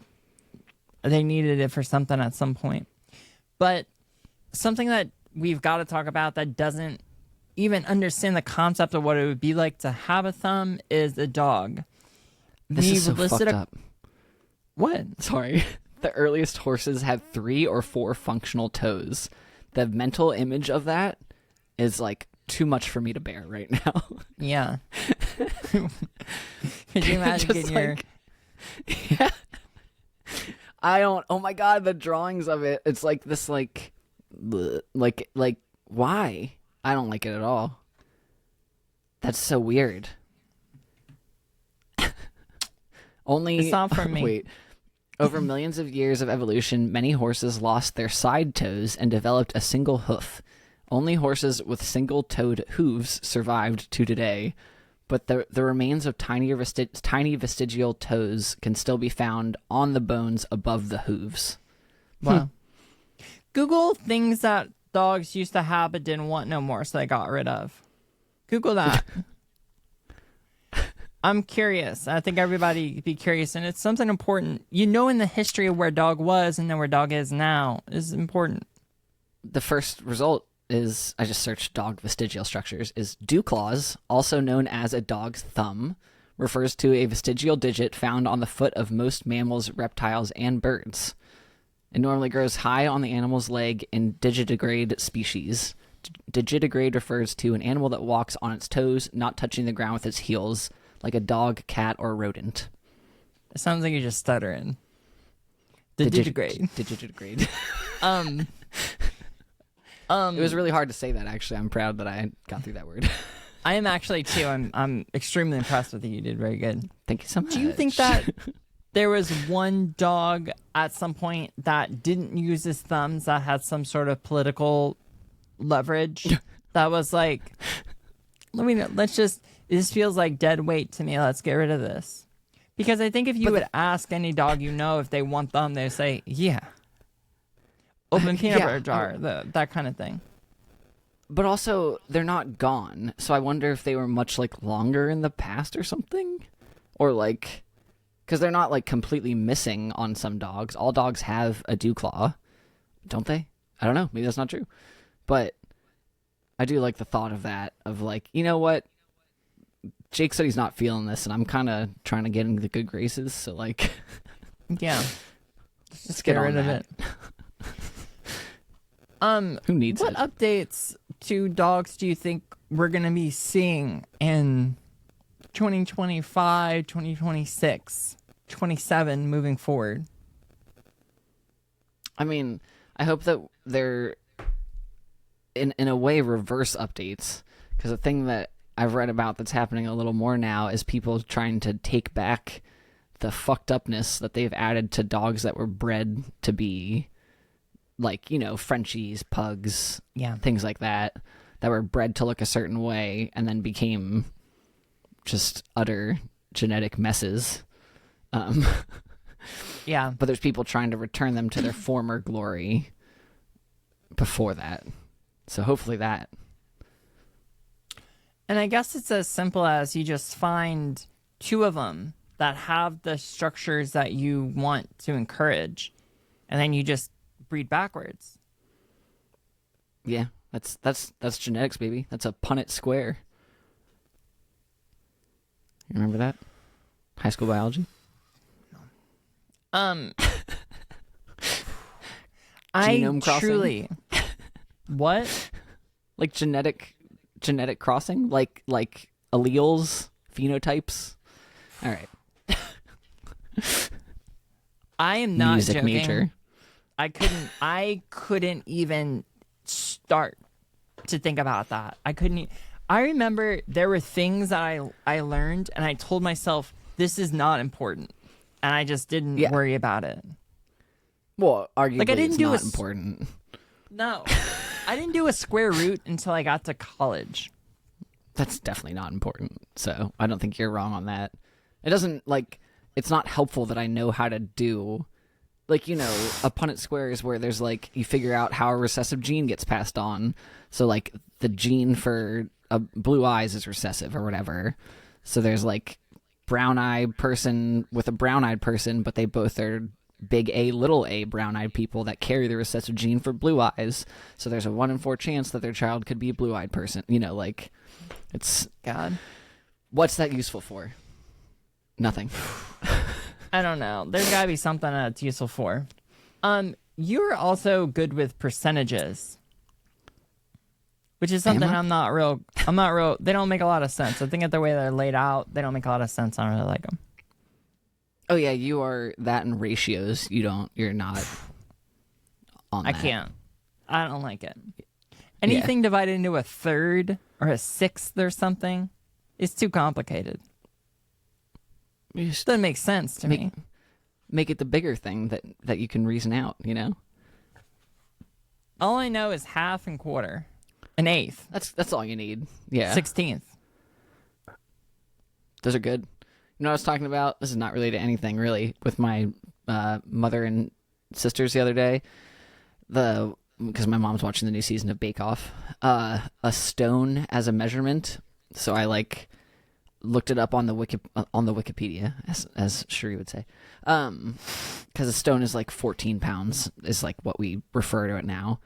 Speaker 1: They needed it for something at some point. But something that we've got to talk about that doesn't even understand the concept of what it would be like to have a thumb is a dog.
Speaker 2: This is so fucked up.
Speaker 1: What?
Speaker 2: Sorry. The earliest horses had 3 or 4 functional toes. The mental image of that is like too much for me to bear right now.
Speaker 1: Yeah. Could you imagine getting your...
Speaker 2: Yeah. I don't. Oh my god, the drawings of it. It's like this, like why? I don't like it at all. That's so weird. Only
Speaker 1: it's not for me.
Speaker 2: Wait. Over millions of years of evolution, many horses lost their side toes and developed a single hoof. Only horses with single-toed hooves survived to today, but the remains of tiny vestigial toes can still be found on the bones above the hooves.
Speaker 1: Wow. Google things that dogs used to have but didn't want no more, so they got rid of. Google that. I'm curious. I think everybody be curious, and it's something important. You know, in the history of where dog was and then where dog is now is important.
Speaker 2: The first result is, I just searched dog vestigial structures, is dew claws, also known as a dog's thumb, refers to a vestigial digit found on the foot of most mammals, reptiles, and birds. It normally grows high on the animal's leg in digitigrade species. Digitigrade refers to an animal that walks on its toes, not touching the ground with its heels, like a dog, cat, or rodent.
Speaker 1: It sounds like you're just stuttering. Digitigrade.
Speaker 2: Digitigrade. It was really hard to say that, actually. I'm proud that I got through that word.
Speaker 1: I am actually, too. I'm extremely impressed with you. You did very good.
Speaker 2: Thank you so much.
Speaker 1: Do you think that there was one dog at some point that didn't use his thumbs that had some sort of political leverage that was like, this feels like dead weight to me. Let's get rid of this. Because I think if you would ask any dog you know if they want them, they say, yeah. Open peanut butter jar, that kind of thing.
Speaker 2: But also, they're not gone. So I wonder if they were much like longer in the past or something. Or like, because they're not like completely missing on some dogs. All dogs have a dew claw, don't they? I don't know. Maybe that's not true. But I do like the thought of that, of like, you know what? Jake said he's not feeling this, and I'm kind of trying to get into the good graces. So like,
Speaker 1: yeah,
Speaker 2: let's get rid of it. Who needs
Speaker 1: what
Speaker 2: it?
Speaker 1: What updates to dogs do you think we're going to be seeing in 2025, 2026, 27 moving forward?
Speaker 2: I mean, I hope that they're in a way reverse updates, because the thing that I've read about that's happening a little more now is people trying to take back the fucked upness that they've added to dogs that were bred to be like, you know, Frenchies, pugs, things like that were bred to look a certain way and then became just utter genetic messes.
Speaker 1: Yeah.
Speaker 2: But there's people trying to return them to their former glory before that. So hopefully that.
Speaker 1: And I guess it's as simple as you just find 2 of them that have the structures that you want to encourage, and then you just breed backwards.
Speaker 2: Yeah, that's genetics, baby. That's a Punnett square. You remember that? High school biology? Genome crossing?
Speaker 1: Truly. What?
Speaker 2: Like genetic crossing? Like alleles, phenotypes? All right.
Speaker 1: I am not
Speaker 2: Music
Speaker 1: joking.
Speaker 2: major.
Speaker 1: I couldn't even start to think about that. I remember there were things that I learned, and I told myself, this is not important, and I just didn't worry about it.
Speaker 2: Well, arguably,
Speaker 1: like I didn't
Speaker 2: it's
Speaker 1: do
Speaker 2: not important.
Speaker 1: No, I didn't do a square root until I got to college.
Speaker 2: That's definitely not important. So I don't think you're wrong on that. It doesn't like it's not helpful that I know how to do. Like, you know, a Punnett square is where there's like you figure out how a recessive gene gets passed on. So like the gene for blue eyes is recessive or whatever. So there's like brown-eyed person with a brown-eyed person, but they both are big A, little a brown-eyed people that carry the recessive gene for blue eyes. So there's a 1 in 4 chance that their child could be a blue-eyed person. You know, like it's
Speaker 1: God.
Speaker 2: What's that useful for? Nothing.
Speaker 1: I don't know. There's gotta be something that it's useful for. You're also good with percentages, which is something I'm not real. They don't make a lot of sense. I think at the way they're laid out, they don't make a lot of sense. I don't really like them.
Speaker 2: Oh yeah, you are that in ratios. You're not on that.
Speaker 1: I can't. I don't like it. Anything divided into a third or a sixth or something is too complicated. It doesn't make sense to me.
Speaker 2: Make it the bigger thing that you can reason out, you know?
Speaker 1: All I know is half and quarter. An eighth.
Speaker 2: That's all you need. Yeah.
Speaker 1: 16th.
Speaker 2: Those are good. You know what I was talking about? This is not related to anything, really. With my mother and sisters the other day. Because my mom's watching the new season of Bake Off. A stone as a measurement. So I looked it up on the Wikipedia, as Cherie would say, because a stone is like 14 pounds is like what we refer to it now,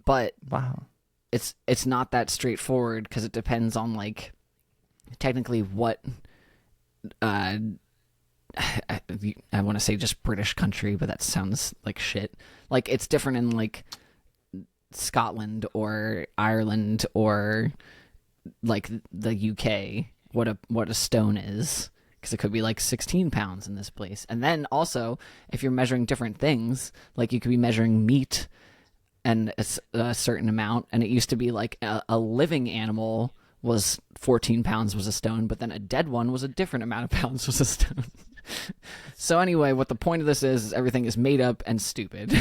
Speaker 2: but
Speaker 1: wow,
Speaker 2: it's not that straightforward because it depends on like technically what I want to say just British country, but that sounds like shit. Like it's different in like Scotland or Ireland or like the UK. What a stone is, because it could be like 16 pounds in this place. And then also, if you're measuring different things, like you could be measuring meat and it's a certain amount, and it used to be like a living animal was 14 pounds was a stone, but then a dead one was a different amount of pounds was a stone. So anyway, what the point of this is everything is made up and stupid.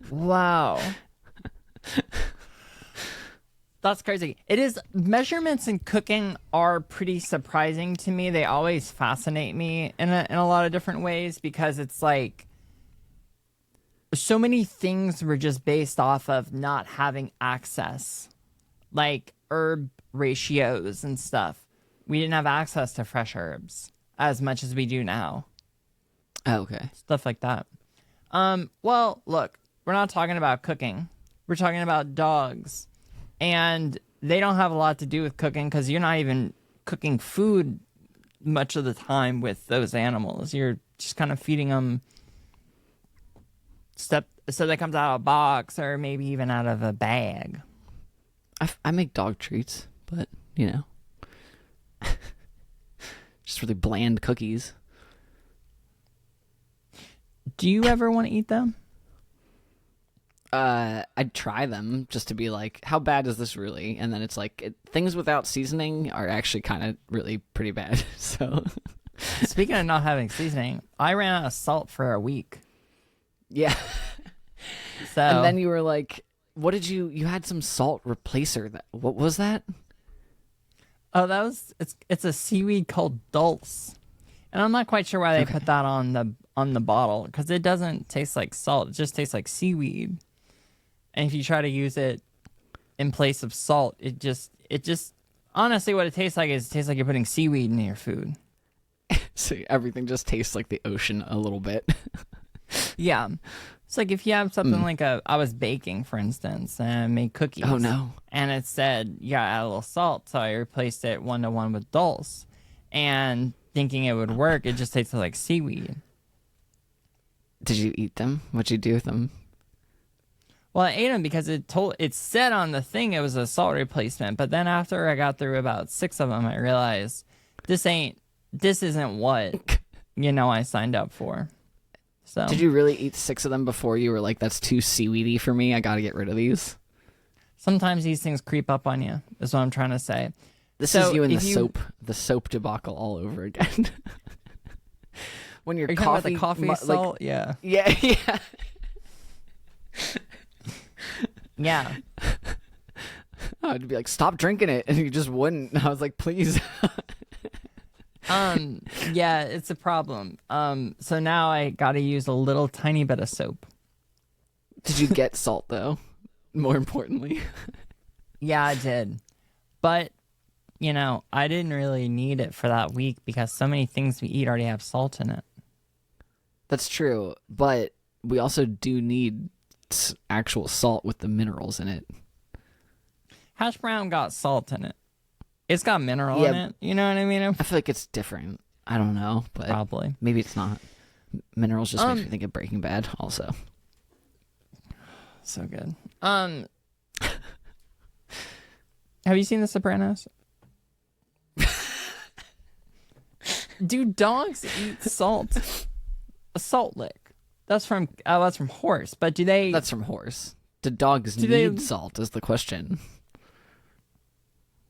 Speaker 1: Wow. That's crazy. It is. Measurements in cooking are pretty surprising to me. They always fascinate me in a lot of different ways because it's like so many things were just based off of not having access, like herb ratios and stuff. We didn't have access to fresh herbs as much as we do now.
Speaker 2: Oh, okay.
Speaker 1: Stuff like that. Well, look, we're not talking about cooking. We're talking about dogs. And they don't have a lot to do with cooking because you're not even cooking food much of the time with those animals. You're just kind of feeding them stuff so that comes out of a box or maybe even out of a bag.
Speaker 2: I make dog treats, but, you know, just really bland cookies.
Speaker 1: Do you ever want to eat them?
Speaker 2: I'd try them just to be like, how bad is this really? And then it's like, things without seasoning are actually kind of really pretty bad. So,
Speaker 1: speaking of not having seasoning, I ran out of salt for a week.
Speaker 2: Yeah.
Speaker 1: So,
Speaker 2: and then you were like, what did you had some salt replacer. What was that?
Speaker 1: Oh, it's a seaweed called dulse. And I'm not quite sure why they put that on the bottle because it doesn't taste like salt. It just tastes like seaweed. And if you try to use it in place of salt, it just honestly what it tastes like is it tastes like you're putting seaweed in your food.
Speaker 2: So everything just tastes like the ocean a little bit.
Speaker 1: Yeah. It's like if you have something like I was baking, for instance, and I made cookies.
Speaker 2: Oh, no.
Speaker 1: And it said, you gotta add a little salt. So I replaced it 1-to-1 with dulse. And thinking it would work, it just tasted like seaweed.
Speaker 2: Did you eat them? What'd you do with them?
Speaker 1: Well, I ate them because it said on the thing it was a salt replacement. But then after I got through about 6 of them, I realized this isn't what, I signed up for. So
Speaker 2: did you really eat 6 of them before you were like, that's too seaweedy for me? I got to get rid of these.
Speaker 1: Sometimes these things creep up on you, is what I'm trying to say.
Speaker 2: This is you and the soap debacle all over again. When your
Speaker 1: Are you talking about the
Speaker 2: coffee,
Speaker 1: coffee salt? Yeah.
Speaker 2: Yeah, yeah.
Speaker 1: Yeah.
Speaker 2: I'd be like, stop drinking it, and you just wouldn't. And I was like, please.
Speaker 1: Yeah, it's a problem. So now I got to use a little tiny bit of soap.
Speaker 2: Did you get salt though? More importantly.
Speaker 1: Yeah, I did. But, you know, I didn't really need it for that week because so many things we eat already have salt in it.
Speaker 2: That's true, but we also do need actual salt with the minerals in it.
Speaker 1: Hash brown got salt in it. It's got mineral in it. You know what I mean?
Speaker 2: I feel like it's different. I don't know, but
Speaker 1: Probably.
Speaker 2: maybe it's not. Minerals just makes me think of Breaking Bad also.
Speaker 1: So good. Have you seen The Sopranos? Do dogs eat salt? A salt lick. That's from horse. But do they?
Speaker 2: That's from horse. Do dogs need salt? Is the question.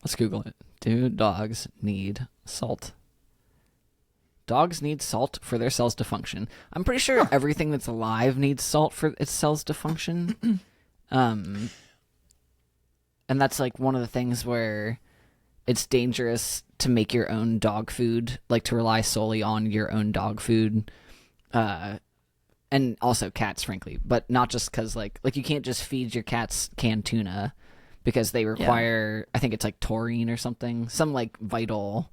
Speaker 2: Let's Google it. Do dogs need salt? Dogs need salt for their cells to function. I'm pretty sure everything that's alive needs salt for its cells to function. And that's like one of the things where it's dangerous to make your own dog food, like to rely solely on your own dog food. And also cats, frankly, but not just because like you can't just feed your cats canned tuna because they require, I think it's like taurine or something, some like vital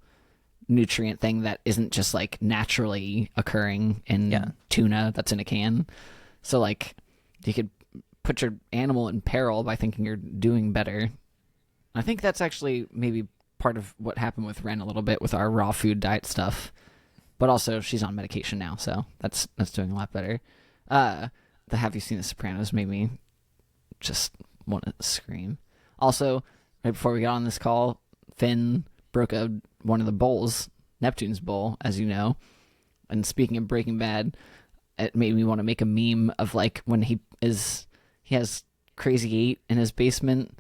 Speaker 2: nutrient thing that isn't just like naturally occurring in tuna that's in a can. So like you could put your animal in peril by thinking you're doing better. I think that's actually maybe part of what happened with Ren a little bit with our raw food diet stuff. But also she's on medication now, so that's doing a lot better. The Have You Seen The Sopranos made me just want to scream. Also, right before we got on this call, Finn broke one of the bowls, Neptune's bowl, as you know. And speaking of Breaking Bad, it made me want to make a meme of like when he has Crazy 8 in his basement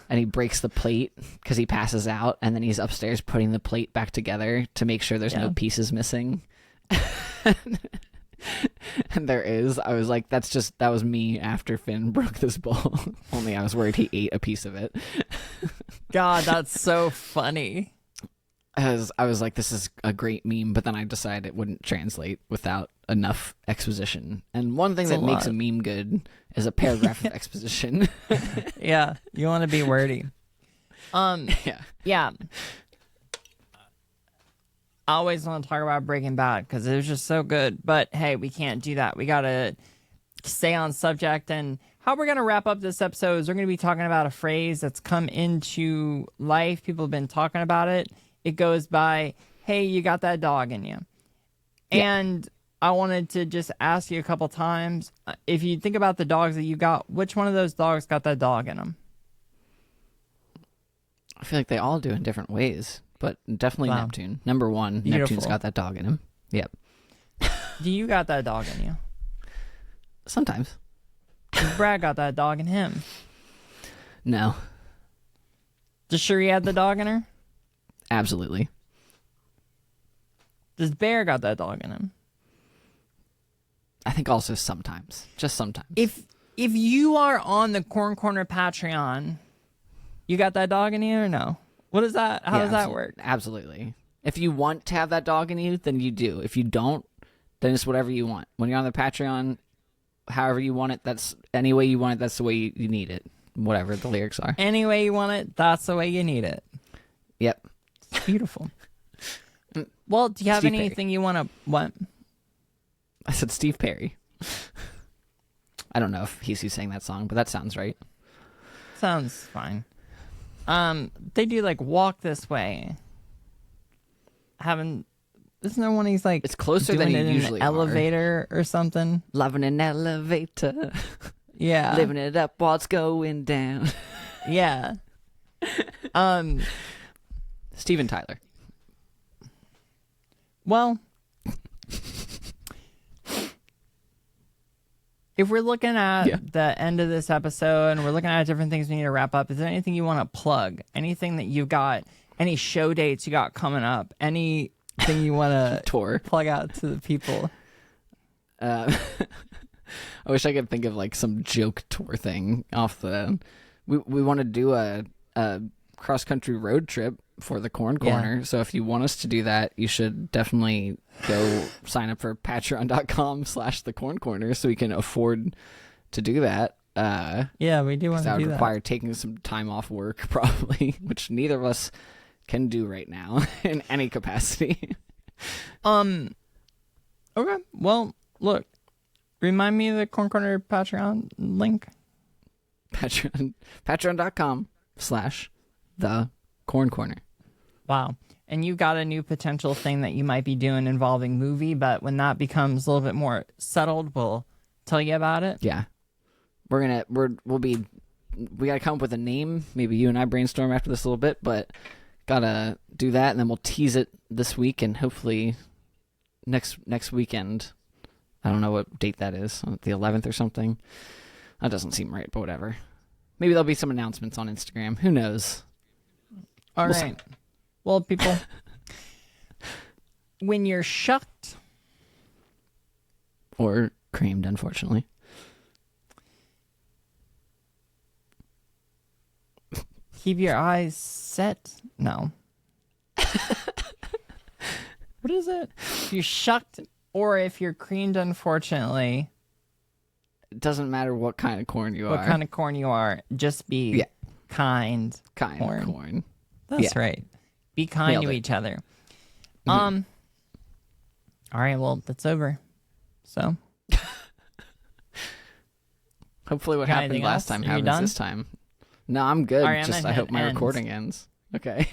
Speaker 2: and he breaks the plate because he passes out, and then he's upstairs putting the plate back together to make sure there's no pieces missing. And there is. I was like, that was me after Finn broke this bowl. Only I was worried he ate a piece of it.
Speaker 1: God, that's so funny.
Speaker 2: I was like, this is a great meme, but then I decided it wouldn't translate without enough exposition. And one thing that makes a meme good is a paragraph of exposition.
Speaker 1: Yeah, you want to be wordy. Yeah. I always want to talk about Breaking Bad because it was just so good. But hey, we can't do that. We got to stay on subject. And how we're going to wrap up this episode is we're going to be talking about a phrase that's come into life. People have been talking about it. It goes by, hey, you got that dog in you. Yeah. And I wanted to just ask you a couple times, if you think about the dogs that you got, which one of those dogs got that dog in them?
Speaker 2: I feel like they all do in different ways. But definitely Neptune. Number one,
Speaker 1: Beautiful.
Speaker 2: Neptune's got that dog in him. Yep.
Speaker 1: Do you got that dog in you?
Speaker 2: Sometimes.
Speaker 1: Brad got that dog in him.
Speaker 2: No.
Speaker 1: Does Cherie have the dog in her?
Speaker 2: Absolutely.
Speaker 1: Does Bear got that dog in him?
Speaker 2: I think also sometimes. Just sometimes.
Speaker 1: If you are on the Corn Corner Patreon, you got that dog in you or no? What is that? How does that work?
Speaker 2: Absolutely. If you want to have that dog in you, then you do. If you don't, then it's whatever you want. When you're on the Patreon, however you want it, that's any way you want it, that's the way you need it. Whatever the lyrics are.
Speaker 1: Any way you want it, that's the way you need it.
Speaker 2: Yep.
Speaker 1: It's beautiful. Well, do you have anything you want to... What?
Speaker 2: I said Steve Perry. I don't know if he's who sang that song, but that sounds right.
Speaker 1: Sounds fine. They do like Walk This Way. Isn't there one he's like...
Speaker 2: It's closer than you usually
Speaker 1: are. Elevator or something?
Speaker 2: Loving an elevator.
Speaker 1: Yeah.
Speaker 2: Living it up while it's going down.
Speaker 1: Yeah.
Speaker 2: Steven Tyler.
Speaker 1: Well, if we're looking at the end of this episode and we're looking at different things we need to wrap up, is there anything you want to plug? Anything that you've got, any show dates you got coming up? Any thing you want to
Speaker 2: tour
Speaker 1: plug out to the people?
Speaker 2: I wish I could think of like some joke tour thing off the. We want to do a cross country road trip for the Corn Corner. So if you want us to do that, you should definitely go sign up for patreon.com/the Corn Corner so we can afford to do that.
Speaker 1: Yeah, we do want to do that.
Speaker 2: That would require taking some time off work, probably, which neither of us can do right now in any capacity.
Speaker 1: Okay. Well, look. Remind me of the Corn Corner Patreon link.
Speaker 2: Patreon.com/the Corn Corner.
Speaker 1: Wow. And you got a new potential thing that you might be doing involving movie, but when that becomes a little bit more settled, we'll tell you about it.
Speaker 2: Yeah. We gotta come up with a name. Maybe you and I brainstorm after this a little bit, but gotta do that, and then we'll tease it this week, and hopefully next weekend. I don't know what date that is, the 11th or something. That doesn't seem right, but whatever. Maybe there'll be some announcements on Instagram. Who knows?
Speaker 1: All right. Well, people, when you're shucked
Speaker 2: or creamed, unfortunately,
Speaker 1: keep your eyes set. No. What is it? If you're shucked or if you're creamed, unfortunately.
Speaker 2: It doesn't matter what kind of corn you are.
Speaker 1: What kind of corn you are. Just be kind.
Speaker 2: Kind corn.
Speaker 1: That's right. Be kind to each other. All right, well, that's over. So.
Speaker 2: Hopefully what happened last time happens this time. No, I'm good.
Speaker 1: Right,
Speaker 2: I hope my recording ends. Okay.